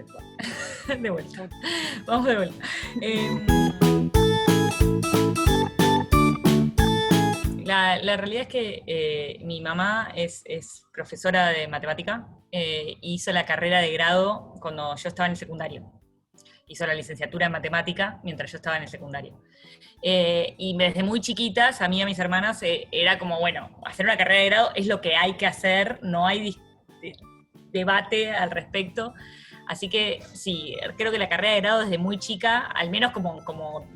perfecto. De vuelta. Vamos de vuelta. La realidad es que mi mamá es profesora de matemática, hizo la carrera de grado cuando yo estaba en el secundario. Hizo la licenciatura en matemática mientras yo estaba en el secundario. Y desde muy chiquitas, a mí y a mis hermanas, era como, bueno, hacer una carrera de grado es lo que hay que hacer, no hay debate al respecto. Así que sí, creo que la carrera de grado desde muy chica, al menos como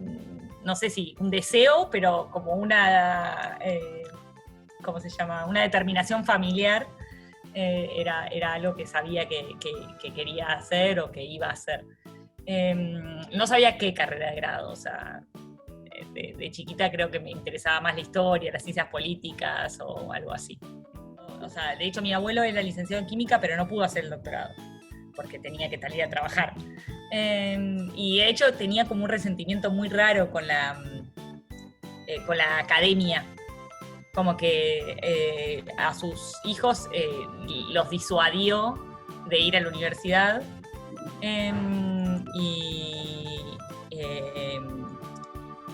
no sé si un deseo, pero como una, ¿cómo se llama? Una determinación familiar, era algo que sabía que quería hacer o que iba a hacer. No sabía qué carrera de grado, o sea, de chiquita creo que me interesaba más la historia, las ciencias políticas o algo así. O sea, de hecho mi abuelo era licenciado en química, pero no pudo hacer el doctorado, porque tenía que salir a trabajar. Y de hecho tenía como un resentimiento muy raro con la academia, como que a sus hijos los disuadió de ir a la universidad.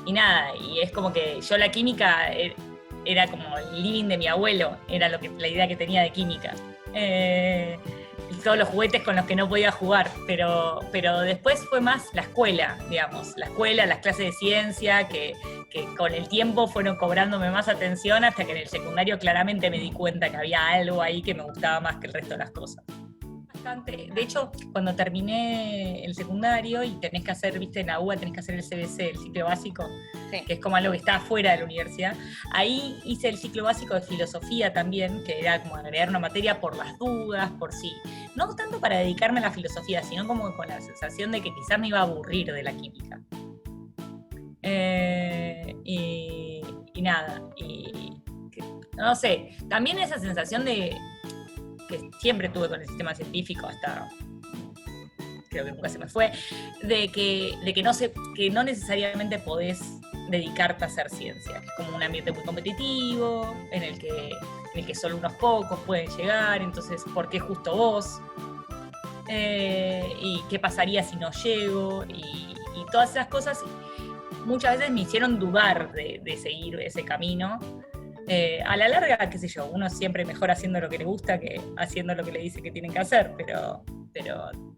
Y nada, y es como que yo la química era como el living de mi abuelo, era la idea que tenía de química. Todos los juguetes con los que no podía jugar, pero después fue más la escuela, digamos, las clases de ciencia, que con el tiempo fueron cobrándome más atención, hasta que en el secundario claramente me di cuenta que había algo ahí que me gustaba más que el resto de las cosas. De hecho, cuando terminé el secundario y tenés que hacer, viste, en la UBA tenés que hacer el CBC, el ciclo básico, sí, que es como algo que está afuera de la universidad, ahí hice el ciclo básico de filosofía también, que era como agregar una materia por las dudas, por sí, no tanto para dedicarme a la filosofía, sino como con la sensación de que quizás me iba a aburrir de la química. Y nada, no sé, también esa sensación de que siempre tuve con el sistema científico, hasta creo que nunca se me fue, de que no necesariamente podés dedicarte a hacer ciencia. Es como un ambiente muy competitivo, en el que solo unos pocos pueden llegar, entonces, ¿por qué justo vos? ¿Y qué pasaría si no llego? Y todas esas cosas muchas veces me hicieron dudar de seguir ese camino. A la larga, qué sé yo, uno siempre mejor haciendo lo que le gusta que haciendo lo que le dice que tienen que hacer, pero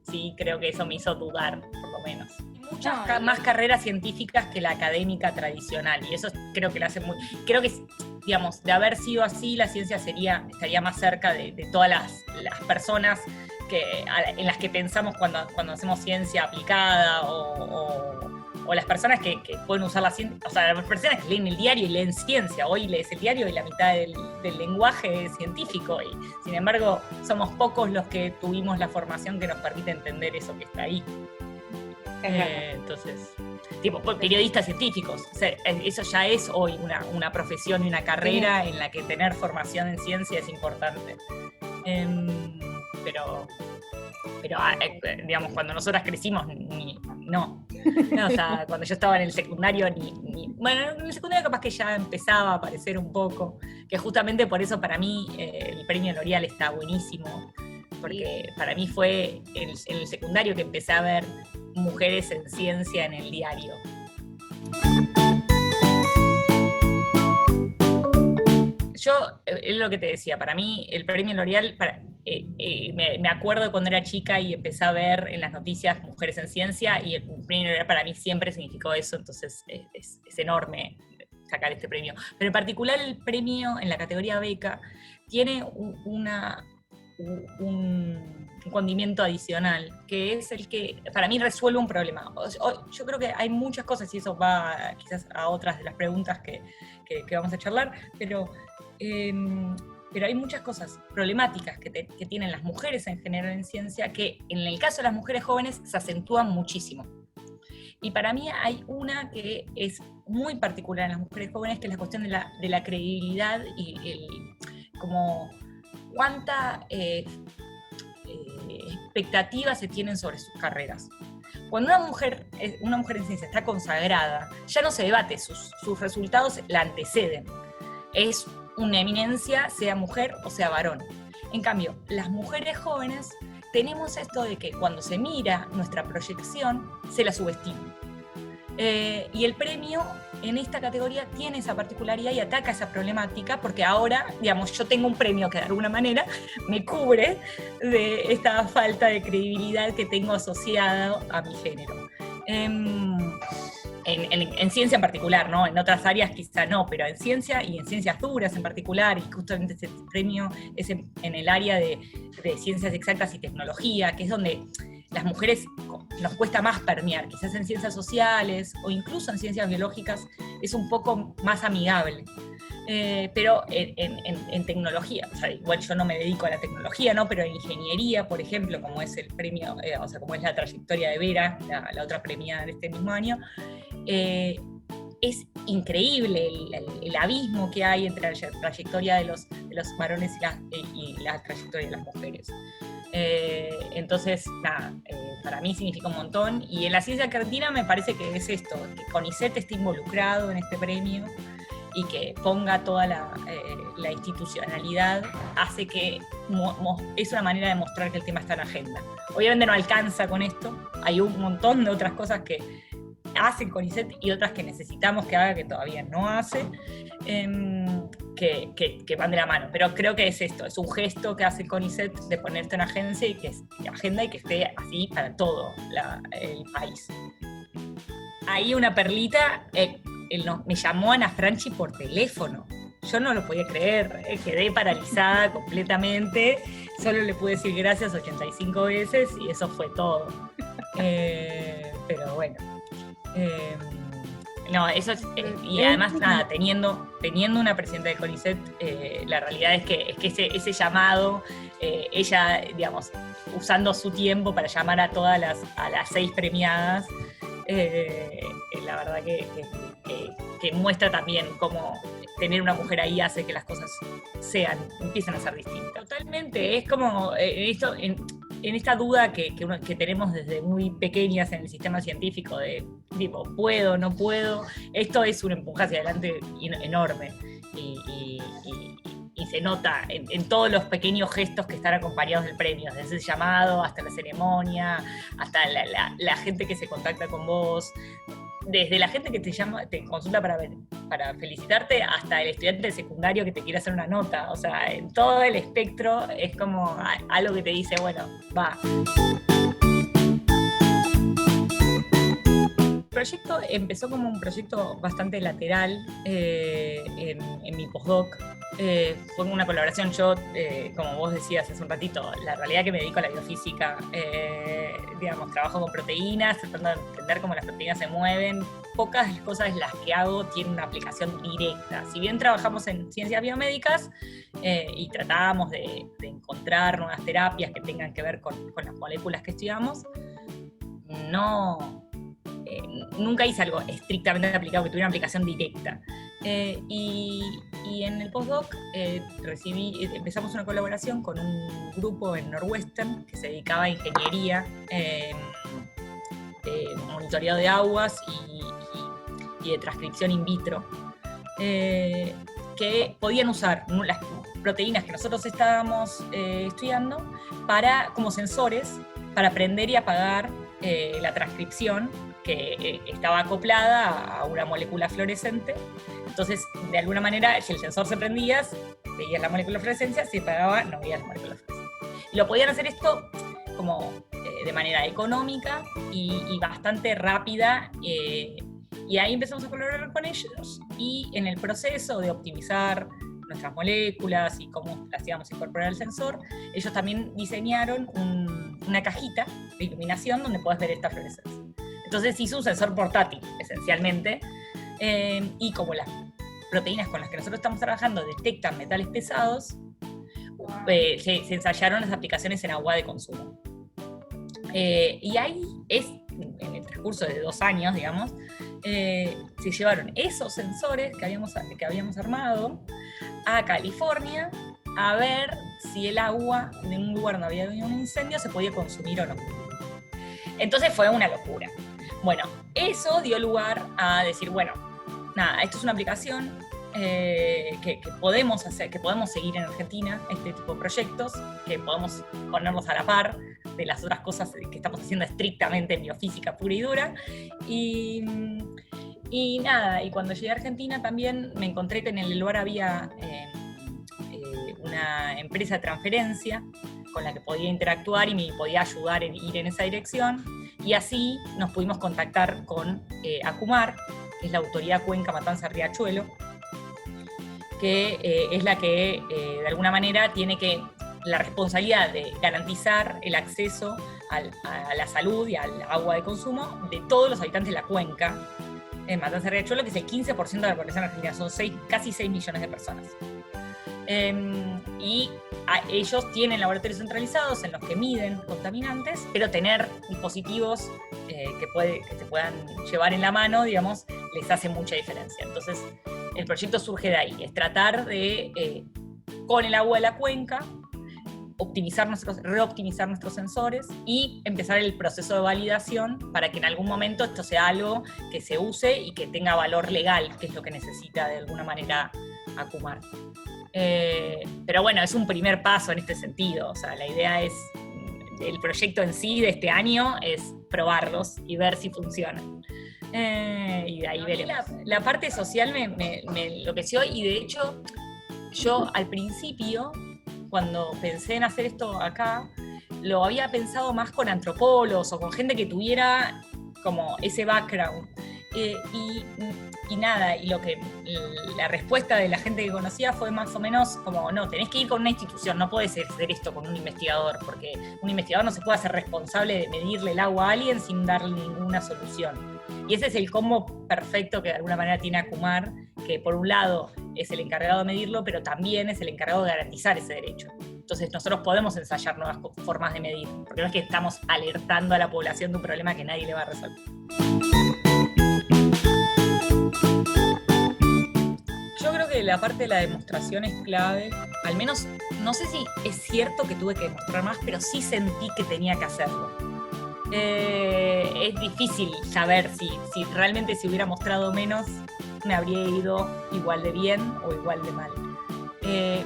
sí creo que eso me hizo dudar, por lo menos. Muchas más carreras científicas que la académica tradicional, y eso creo que lo hace muy... Creo que, digamos, de haber sido así, la ciencia estaría más cerca de todas las personas en las que pensamos cuando hacemos ciencia aplicada, o las personas que pueden usar la ciencia, o sea, las personas que leen el diario y leen ciencia. Hoy lees el diario y la mitad del lenguaje es científico, y sin embargo somos pocos los que tuvimos la formación que nos permite entender eso que está ahí. Entonces, tipo, periodistas científicos, o sea, eso ya es hoy una profesión y una carrera en la que tener formación en ciencia es importante. Pero digamos, cuando nosotras crecimos, no, o sea, cuando yo estaba en el secundario, bueno, en el secundario capaz que ya empezaba a aparecer un poco, que justamente por eso para mí el premio L'Oreal está buenísimo, porque para mí fue en el secundario que empecé a ver mujeres en ciencia en el diario. Yo, es lo que te decía, para mí el premio L'Oreal, me acuerdo cuando era chica y empecé a ver en las noticias mujeres en ciencia, y el premio L'Oreal para mí siempre significó eso, entonces es enorme sacar este premio. Pero en particular el premio en la categoría beca tiene un condimento adicional, que es el que para mí resuelve un problema. Yo creo que hay muchas cosas, y eso va quizás a otras de las preguntas que vamos a charlar, pero hay muchas cosas problemáticas que tienen las mujeres en general en ciencia, que en el caso de las mujeres jóvenes se acentúan muchísimo. Y para mí hay una que es muy particular en las mujeres jóvenes, que es la cuestión de la credibilidad y como cuánta expectativa se tienen sobre sus carreras. Cuando una mujer en ciencia está consagrada, ya no se debate, sus resultados la anteceden. Es una eminencia, sea mujer o sea varón. En cambio, las mujeres jóvenes tenemos esto de que cuando se mira nuestra proyección, se la subestima. Y el premio en esta categoría tiene esa particularidad y ataca esa problemática, porque ahora, digamos, yo tengo un premio que de alguna manera me cubre de esta falta de credibilidad que tengo asociada a mi género. En ciencia en particular, ¿no? En otras áreas quizá no, pero en ciencia y en ciencias duras en particular, y justamente ese premio es en el área de ciencias exactas y tecnología, que es donde las mujeres nos cuesta más permear. Quizás en ciencias sociales o incluso en ciencias biológicas es un poco más amigable. Pero en tecnología, o sea, igual yo no me dedico a la tecnología, ¿no? Pero en ingeniería, por ejemplo, como es el premio, o sea, como es la trayectoria de Vera, la otra premiada de este mismo año, es increíble el abismo que hay entre la trayectoria de los varones y la trayectoria de las mujeres. Entonces, nada, para mí significa un montón. Y en la ciencia argentina me parece que es esto, que CONICET esté involucrado en este premio y que ponga toda la institucionalidad, hace que es una manera de mostrar que el tema está en la agenda. Obviamente no alcanza con esto, hay un montón de otras cosas que hace CONICET y otras que necesitamos que haga que todavía no hace, que van de la mano. Pero creo que es esto, es un gesto que hace CONICET de poner esto en agenda y que esté así para todo el país. Ahí una perlita, me llamó Ana Franchi por teléfono. Yo no lo podía creer, quedé paralizada completamente, solo le pude decir gracias 85 veces y eso fue todo. Pero bueno. No, eso es, y además nada, teniendo una presidenta de CONICET, la realidad es que ese llamado, ella, digamos, usando su tiempo para llamar a todas las 6 premiadas, la verdad que muestra también cómo tener una mujer ahí hace que las cosas empiezan a ser distintas. Totalmente, es como en esta duda que tenemos desde muy pequeñas en el sistema científico de tipo, ¿puedo, no puedo? Esto es un empuje hacia adelante enorme y se nota en todos los pequeños gestos que están acompañados del premio, desde el llamado hasta la ceremonia, hasta la gente que se contacta con vos, desde la gente que te consulta para felicitarte hasta el estudiante de secundario que te quiere hacer una nota. O sea, en todo el espectro es como algo que te dice, bueno, va. El proyecto empezó como un proyecto bastante lateral en mi postdoc. Fue una colaboración. Yo, como vos decías hace un ratito, la realidad es que me dedico a la biofísica, digamos, trabajo con proteínas, tratando de entender cómo las proteínas se mueven. Pocas de las cosas las que hago tienen una aplicación directa. Si bien trabajamos en ciencias biomédicas y tratábamos de encontrar nuevas terapias que tengan que ver con las moléculas que estudiamos, nunca hice algo estrictamente aplicado que tuviera una aplicación directa. Y en el postdoc empezamos una colaboración con un grupo en Northwestern que se dedicaba a ingeniería, de monitoreo de aguas y de transcripción in vitro, que podían usar las proteínas que nosotros estábamos estudiando como sensores para prender y apagar la transcripción que estaba acoplada a una molécula fluorescente. Entonces, de alguna manera, si el sensor se prendía, veías la molécula fluorescencia, si se apagaba, no veías la molécula fluorescencia. Y lo podían hacer esto como de manera económica y bastante rápida, y ahí empezamos a colaborar con ellos, y en el proceso de optimizar nuestras moléculas y cómo las íbamos a incorporar al sensor, ellos también diseñaron una cajita de iluminación donde puedas ver esta fluorescencia. Entonces hizo un sensor portátil, esencialmente, y como las proteínas con las que nosotros estamos trabajando detectan metales pesados, se ensayaron las aplicaciones en agua de consumo. Y ahí en el transcurso de 2 años, digamos, se llevaron esos sensores que habíamos armado a California a ver si el agua de un lugar donde había habido un incendio se podía consumir o no. Entonces fue una locura. Bueno, eso dio lugar a decir, bueno, nada, esto es una aplicación que podemos hacer, que podemos seguir en Argentina este tipo de proyectos, que podemos ponerlos a la par de las otras cosas que estamos haciendo estrictamente en biofísica pura y dura. Y nada, y cuando llegué a Argentina también me encontré que en el lugar había una empresa de transferencia con la que podía interactuar y me podía ayudar en ir en esa dirección, y así nos pudimos contactar con ACUMAR, que es la Autoridad Cuenca Matanza Riachuelo, que es la que de alguna manera tiene la responsabilidad de garantizar el acceso a la salud y al agua de consumo de todos los habitantes de la cuenca en Matanza Riachuelo, que es el 15% de la población argentina, son casi 6 millones de personas. Y ellos tienen laboratorios centralizados en los que miden contaminantes, pero tener dispositivos que se puedan llevar en la mano, digamos, les hace mucha diferencia. Entonces, el proyecto surge de ahí, es tratar de, con el agua de la cuenca, reoptimizar nuestros sensores y empezar el proceso de validación para que en algún momento esto sea algo que se use y que tenga valor legal, que es lo que necesita de alguna manera ACUMAR. Pero bueno, es un primer paso en este sentido. O sea, la idea es, el proyecto en sí de este año es probarlos y ver si funcionan. Y de ahí veremos. La parte social me enloqueció, y de hecho yo al principio, cuando pensé en hacer esto acá, lo había pensado más con antropólogos o con gente que tuviera como ese background. Y nada, y la respuesta de la gente que conocía fue más o menos como, no, tenés que ir con una institución, no podés hacer esto con un investigador, porque un investigador no se puede hacer responsable de medirle el agua a alguien sin darle ninguna solución. Y ese es el combo perfecto que de alguna manera tiene ACUMAR, que por un lado es el encargado de medirlo, pero también es el encargado de garantizar ese derecho. Entonces nosotros podemos ensayar nuevas formas de medir, porque no es que estamos alertando a la población de un problema que nadie le va a resolver. Yo creo que la parte de la demostración es clave. Al menos, no sé si es cierto que tuve que demostrar más, pero sí sentí que tenía que hacerlo. Es difícil saber si realmente si hubiera mostrado menos me habría ido igual de bien o igual de mal.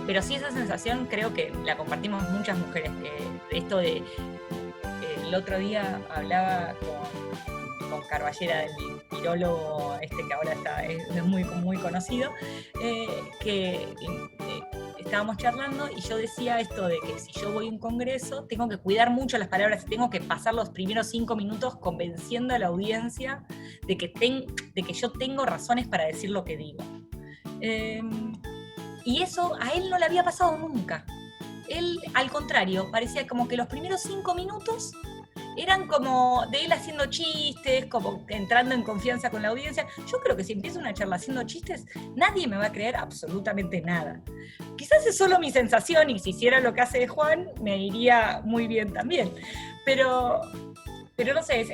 Pero sí, esa sensación creo que la compartimos muchas mujeres. Esto de... el otro día hablaba con Carballera, del virólogo que ahora es muy, muy conocido, que estábamos charlando y yo decía esto de que si yo voy a un congreso tengo que cuidar mucho las palabras y tengo que pasar los primeros 5 minutos convenciendo a la audiencia de que yo tengo razones para decir lo que digo. Y eso a él no le había pasado nunca. Él, al contrario, parecía como que los primeros 5 minutos eran como de él haciendo chistes, como entrando en confianza con la audiencia. Yo creo que si empiezo una charla haciendo chistes, nadie me va a creer absolutamente nada. Quizás es solo mi sensación, y si hiciera lo que hace Juan, me iría muy bien también. Pero no sé,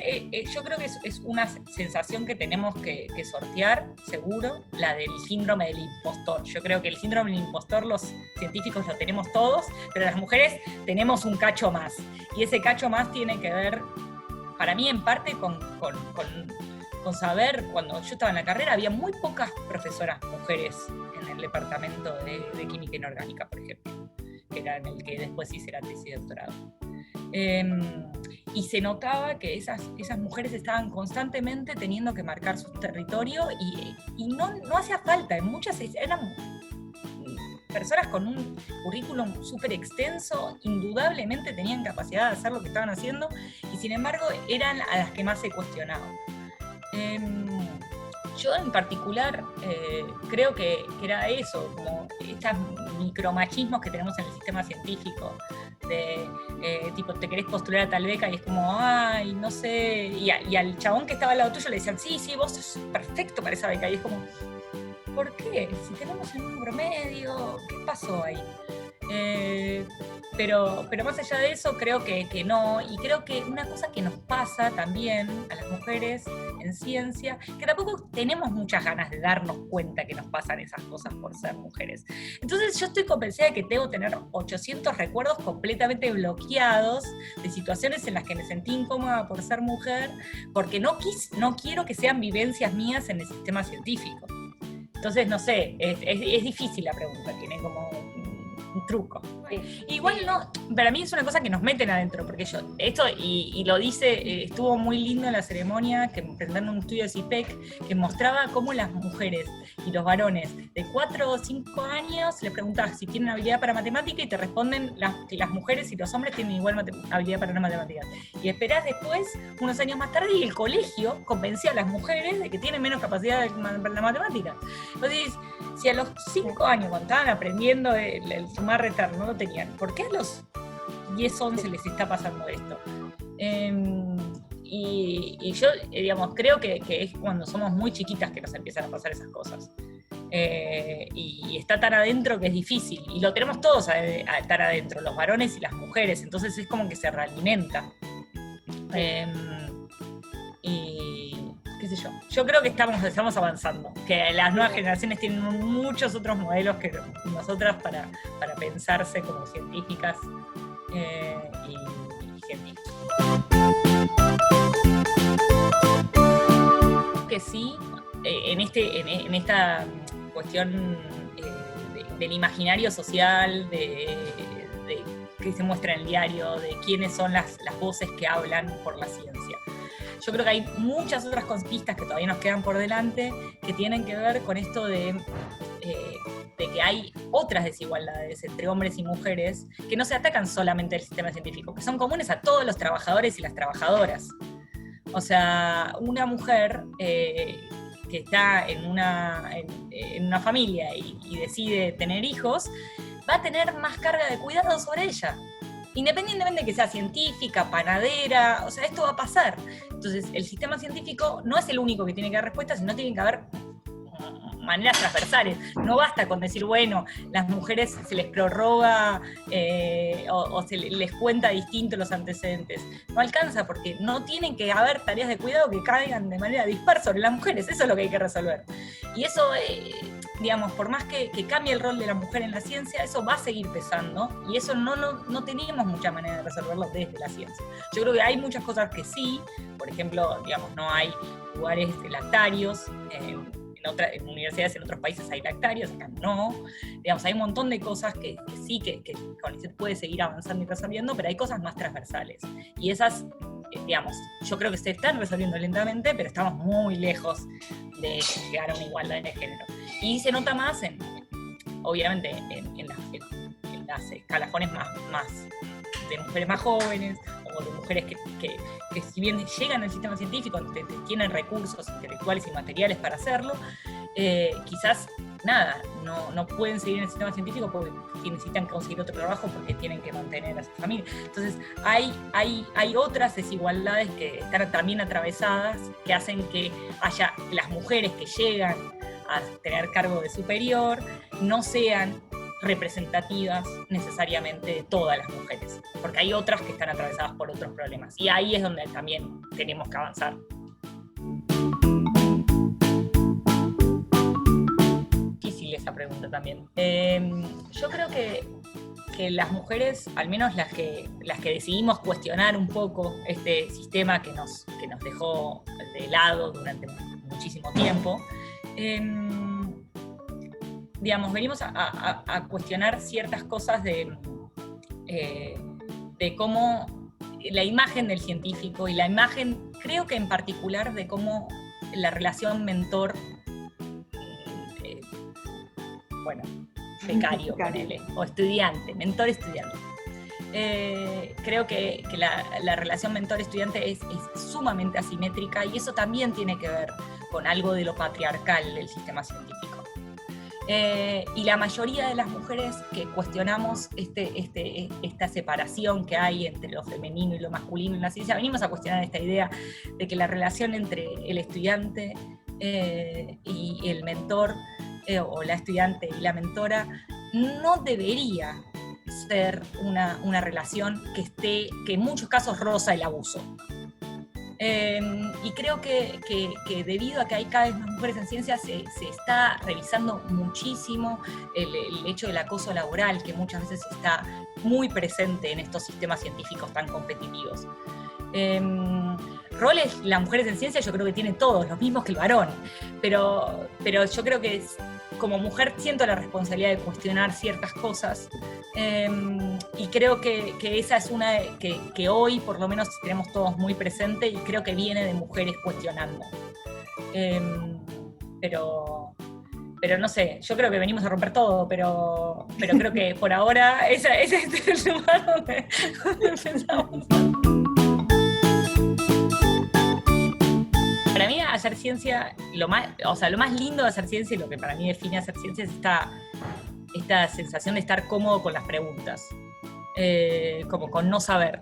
yo creo que es una sensación que tenemos que sortear, seguro, la del síndrome del impostor. Yo creo que el síndrome del impostor los científicos lo tenemos todos, pero las mujeres tenemos un cacho más. Y ese cacho más tiene que ver, para mí en parte, con saber, cuando yo estaba en la carrera había muy pocas profesoras mujeres en el departamento de química inorgánica, por ejemplo, que era en el que después hice la tesis de doctorado. Y se notaba que esas mujeres estaban constantemente teniendo que marcar su territorio y no hacía falta. En muchas eran personas con un currículum súper extenso, indudablemente tenían capacidad de hacer lo que estaban haciendo, y sin embargo eran a las que más se cuestionaban. Yo en particular creo que era eso, como estos micromachismos que tenemos en el sistema científico, de tipo, te querés postular a tal beca y es como, ay, no sé, y al chabón que estaba al lado tuyo le decían, sí, vos sos perfecto para esa beca, y es como, ¿por qué? Si tenemos el mismo promedio, ¿qué pasó ahí? Pero más allá de eso, creo que no, y creo que una cosa que nos pasa también a las mujeres en ciencia, que tampoco tenemos muchas ganas de darnos cuenta que nos pasan esas cosas por ser mujeres. Entonces yo estoy convencida de que debo tener 800 recuerdos completamente bloqueados de situaciones en las que me sentí incómoda por ser mujer, porque no quiero que sean vivencias mías en el sistema científico. Entonces, no sé, es difícil la pregunta, tiene como un truco. Igual no, para mí es una cosa que nos meten adentro, porque esto, y lo dice, estuvo muy lindo en la ceremonia, que presentaron un estudio de CIPEC, que mostraba cómo las mujeres y los varones de 4 o 5 años les preguntas si tienen habilidad para matemática y te responden que las mujeres y los hombres tienen igual habilidad para las matemáticas. Y esperás después, unos años más tarde, y el colegio convencía a las mujeres de que tienen menos capacidad para la matemática. Entonces, si a los 5 años, cuando estaban aprendiendo el sumar restar, no lo tenían, ¿por qué a los 10, 11 les está pasando esto? Y yo, digamos, creo que es cuando somos muy chiquitas que nos empiezan a pasar esas cosas. Y está tan adentro que es difícil. Y lo tenemos todos a estar adentro, los varones y las mujeres. Entonces es como que se realimenta. Y qué sé yo. Yo creo que estamos avanzando. Que las nuevas generaciones tienen muchos otros modelos que nosotras para pensarse como científicas y científicos. Que sí, en esta cuestión del imaginario social, que se muestra en el diario, de quiénes son las voces que hablan por la ciencia. Yo creo que hay muchas otras conquistas que todavía nos quedan por delante que tienen que ver con esto de que hay otras desigualdades entre hombres y mujeres que no se atacan solamente al sistema científico, que son comunes a todos los trabajadores y las trabajadoras. O sea, una mujer que está en una familia y decide tener hijos, va a tener más carga de cuidado sobre ella. Independientemente de que sea científica, panadera, o sea, esto va a pasar. Entonces, el sistema científico no es el único que tiene que dar respuestas, sino tiene que haber maneras transversales. No basta con decir, bueno, las mujeres se les prorroga o se les cuenta distinto los antecedentes. No alcanza porque no tienen que haber tareas de cuidado que caigan de manera dispar sobre las mujeres. Eso es lo que hay que resolver. Y eso, digamos, por más que cambie el rol de la mujer en la ciencia, eso va a seguir pesando y eso no tenemos mucha manera de resolverlo desde la ciencia. Yo creo que hay muchas cosas que sí, por ejemplo, digamos, no hay lugares lactarios, en universidades en otros países hay lactarios, acá no. Digamos, hay un montón de cosas que sí, que CONICET puede seguir avanzando y resolviendo, pero hay cosas más transversales. Y esas, digamos, yo creo que se están resolviendo lentamente, pero estamos muy lejos de llegar a una igualdad de género. Y se nota más, obviamente, en las escalafones más de mujeres más jóvenes, o de mujeres que si bien llegan al sistema científico, tienen recursos intelectuales y materiales para hacerlo, quizás nada, no pueden seguir en el sistema científico porque necesitan conseguir otro trabajo porque tienen que mantener a su familia. Entonces hay otras desigualdades que están también atravesadas, que hacen que haya las mujeres que llegan a tener cargo de superior no sean representativas necesariamente de todas las mujeres, porque hay otras que están atravesadas por otros problemas, y ahí es donde también tenemos que avanzar. Difícil esa pregunta también. Yo creo que las mujeres, al menos las que decidimos cuestionar un poco este sistema que nos dejó de lado durante muchísimo tiempo, digamos, venimos a cuestionar ciertas cosas de cómo la imagen del científico y la imagen, creo que en particular, de cómo la relación mentor, becario, ponele, o estudiante, mentor-estudiante. Creo que la relación mentor-estudiante es sumamente asimétrica y eso también tiene que ver con algo de lo patriarcal del sistema científico. Y la mayoría de las mujeres que cuestionamos esta separación que hay entre lo femenino y lo masculino en la ciencia, venimos a cuestionar esta idea de que la relación entre el estudiante y el mentor, o la estudiante y la mentora, no debería ser una relación que en muchos casos roza el abuso. Y creo que debido a que hay cada vez más mujeres en ciencia, se está revisando muchísimo el hecho del acoso laboral, que muchas veces está muy presente en estos sistemas científicos tan competitivos. Roles, las mujeres en ciencia yo creo que tienen todos, los mismos que el varón, pero yo creo que como mujer siento la responsabilidad de cuestionar ciertas cosas, y creo que esa es una que hoy por lo menos tenemos todos muy presente, y creo que viene de mujeres cuestionando. Pero no sé, yo creo que venimos a romper todo, pero creo que por ahora ese es el lugar donde empezamos. Para mí hacer ciencia, lo más lindo de hacer ciencia y lo que para mí define hacer ciencia es esta sensación de estar cómodo con las preguntas, como con no saber,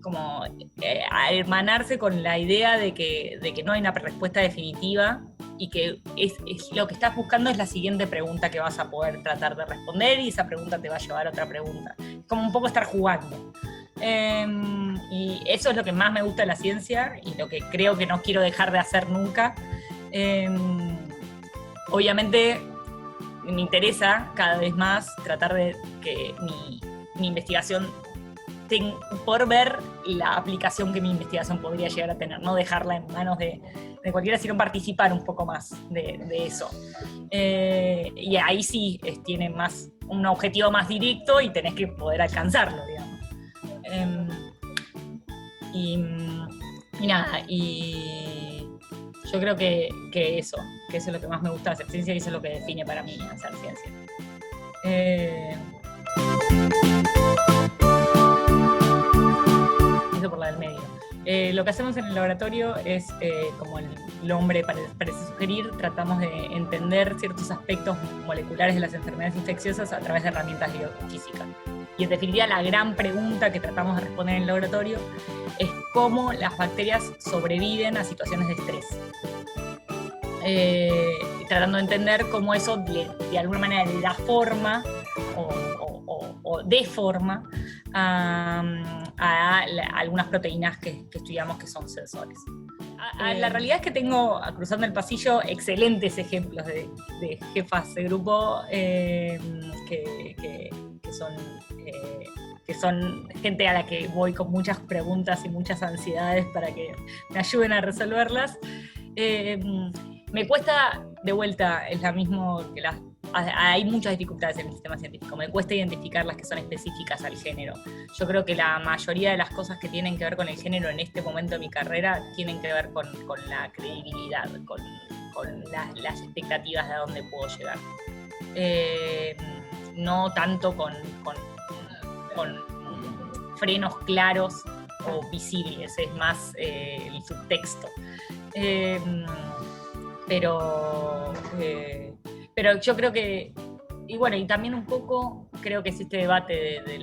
como a hermanarse con la idea de que no hay una respuesta definitiva y que lo que estás buscando es la siguiente pregunta que vas a poder tratar de responder, y esa pregunta te va a llevar a otra pregunta. Es como un poco estar jugando. Y eso es lo que más me gusta de la ciencia y lo que creo que no quiero dejar de hacer nunca. Obviamente me interesa cada vez más tratar de que mi investigación por ver la aplicación que mi investigación podría llegar a tener, no dejarla en manos de cualquiera, sino participar un poco más de eso. Y ahí sí tiene más un objetivo más directo y tenés que poder alcanzarlo, digamos. Y nada, y yo creo que eso es lo que más me gusta de hacer ciencia y eso es lo que define para mí hacer ciencia. Eso por la del medio. Lo que hacemos en el laboratorio es, como el nombre parece sugerir, tratamos de entender ciertos aspectos moleculares de las enfermedades infecciosas a través de herramientas biofísicas. Y en definitiva la gran pregunta que tratamos de responder en el laboratorio es cómo las bacterias sobreviven a situaciones de estrés. Tratando de entender cómo eso de alguna manera le da forma o deforma a algunas proteínas que estudiamos que son sensores. La realidad es que tengo, cruzando el pasillo, excelentes ejemplos de jefas de grupo que son gente a la que voy con muchas preguntas y muchas ansiedades para que me ayuden a resolverlas. Me cuesta, de vuelta, es lo mismo que hay muchas dificultades en el sistema científico, me cuesta identificar las que son específicas al género. Yo creo que la mayoría de las cosas que tienen que ver con el género en este momento de mi carrera tienen que ver con la credibilidad, con las expectativas de a dónde puedo llegar. No tanto con frenos claros o visibles, es más el subtexto. Pero yo creo que, y bueno, y también un poco creo que es este debate de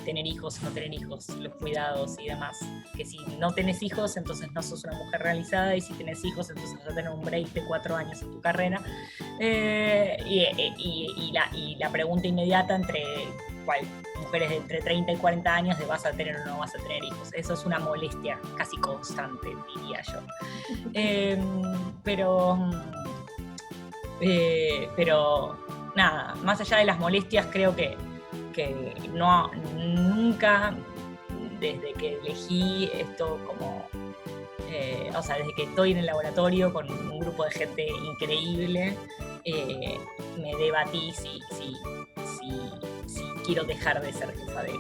tener hijos o no tener hijos, los cuidados y demás, que si no tenés hijos entonces no sos una mujer realizada, y si tenés hijos entonces vas a tener un break de 4 años en tu carrera, y la pregunta inmediata entre mujeres de entre 30 y 40 años de vas a tener o no vas a tener hijos. Eso es una molestia casi constante, diría yo. Pero nada, más allá de las molestias, creo que nunca, desde que elegí esto como, desde que estoy en el laboratorio con un grupo de gente increíble, me debatí si quiero dejar de ser jefa de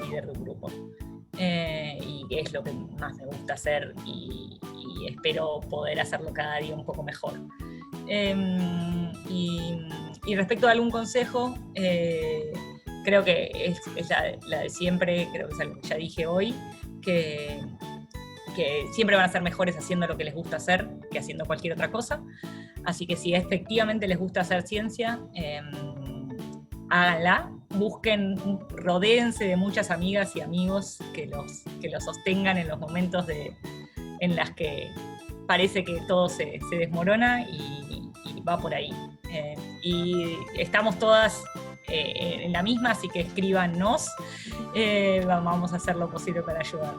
líder de un grupo. Y es lo que más me gusta hacer y espero poder hacerlo cada día un poco mejor. Y respecto a algún consejo, creo que es la de siempre, creo que es algo que ya dije hoy, que siempre van a ser mejores haciendo lo que les gusta hacer que haciendo cualquier otra cosa. Así que si efectivamente les gusta hacer ciencia, háganla, rodéense de muchas amigas y amigos que los sostengan en los momentos en las que parece que todo se desmorona, y va por ahí. Y estamos todas en la misma, así que escríbanos, vamos a hacer lo posible para ayudar.